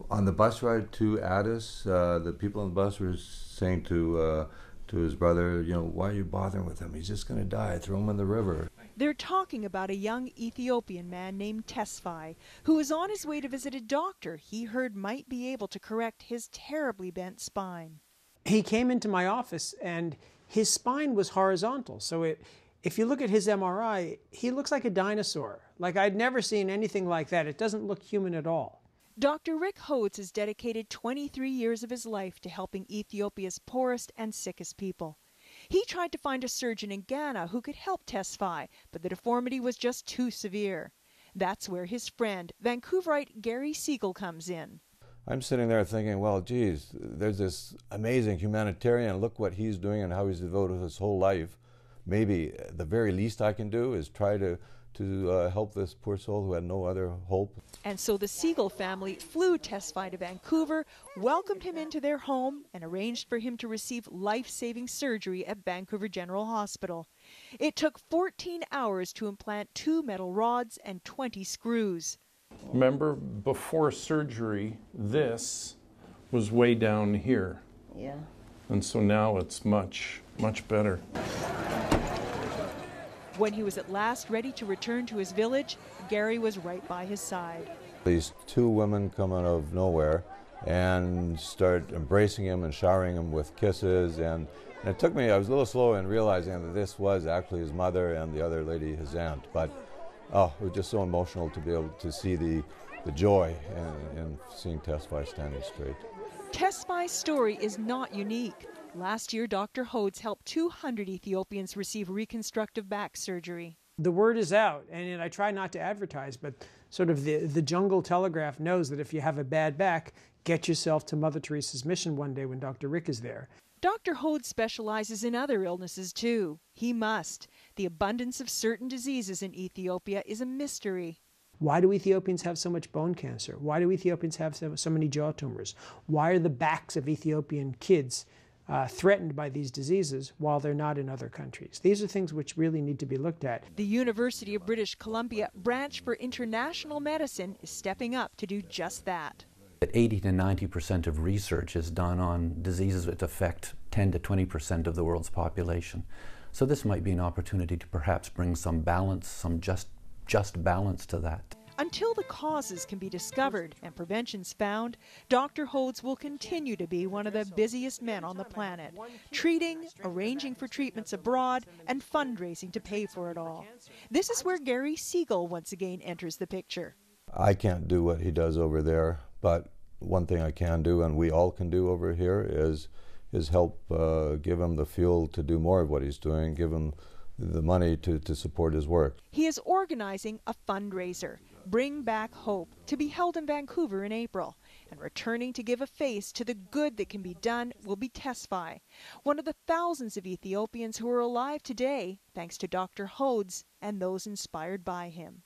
On the bus ride to Addis, the people on the bus were saying to his brother, you know, why are you bothering with him? He's just going to die. Throw him in the river. They're talking about a young Ethiopian man named Tesfaye, who was on his way to visit a doctor he heard might be able to correct his terribly bent spine. He came into my office and his spine was horizontal. So if you look at his MRI, he looks like a dinosaur. Like I'd never seen anything like that. It doesn't look human at all. Dr. Rick Hodes has dedicated 23 years of his life to helping Ethiopia's poorest and sickest people. He tried to find a surgeon in Ghana who could help Tesfaye, but the deformity was just too severe. That's where his friend, Vancouverite Gary Segal, comes in. I'm sitting there thinking, well, geez, there's this amazing humanitarian. Look what he's doing and how he's devoted his whole life. Maybe the very least I can do is try to help this poor soul who had no other hope. And so the Segal family flew Tesfaye to Vancouver, welcomed him into their home, and arranged for him to receive life-saving surgery at Vancouver General Hospital. It took 14 hours to implant 2 metal rods and 20 screws. Remember, before surgery, this was way down here. Yeah. And so now it's much, much better. When he was at last ready to return to his village, Gary was right by his side. These 2 women come out of nowhere and start embracing him and showering him with kisses. And it took me, I was a little slow in realizing that this was actually his mother and the other lady his aunt. But oh, it was just so emotional to be able to see the joy in seeing Tesfaye standing straight. Tesfaye's story is not unique. Last year, Dr. Hodes helped 200 Ethiopians receive reconstructive back surgery. The word is out, and I try not to advertise, but sort of the Jungle Telegraph knows that if you have a bad back, get yourself to Mother Teresa's mission one day when Dr. Rick is there. Dr. Hodes specializes in other illnesses too. He must. The abundance of certain diseases in Ethiopia is a mystery. Why do Ethiopians have so much bone cancer? Why do Ethiopians have so many jaw tumors? Why are the backs of Ethiopian kids threatened by these diseases while they're not in other countries? These are things which really need to be looked at. The University of British Columbia Branch for International Medicine is stepping up to do just that. 80 to 90% of research is done on diseases that affect 10 to 20% of the world's population. So this might be an opportunity to perhaps bring some balance, some just balance to that. Until the causes can be discovered and preventions found, Dr. Hodes will continue to be one of the busiest men on the planet, treating, arranging for treatments abroad, and fundraising to pay for it all. This is where Gary Segal once again enters the picture. I can't do what he does over there, but one thing I can do, and we all can do over here, is help give him the fuel to do more of what he's doing, give him the money to support his work. He is organizing a fundraiser, Bring Back Hope, to be held in Vancouver in April. And returning to give a face to the good that can be done will be Tesfaye, one of the thousands of Ethiopians who are alive today thanks to Dr. Hodes and those inspired by him.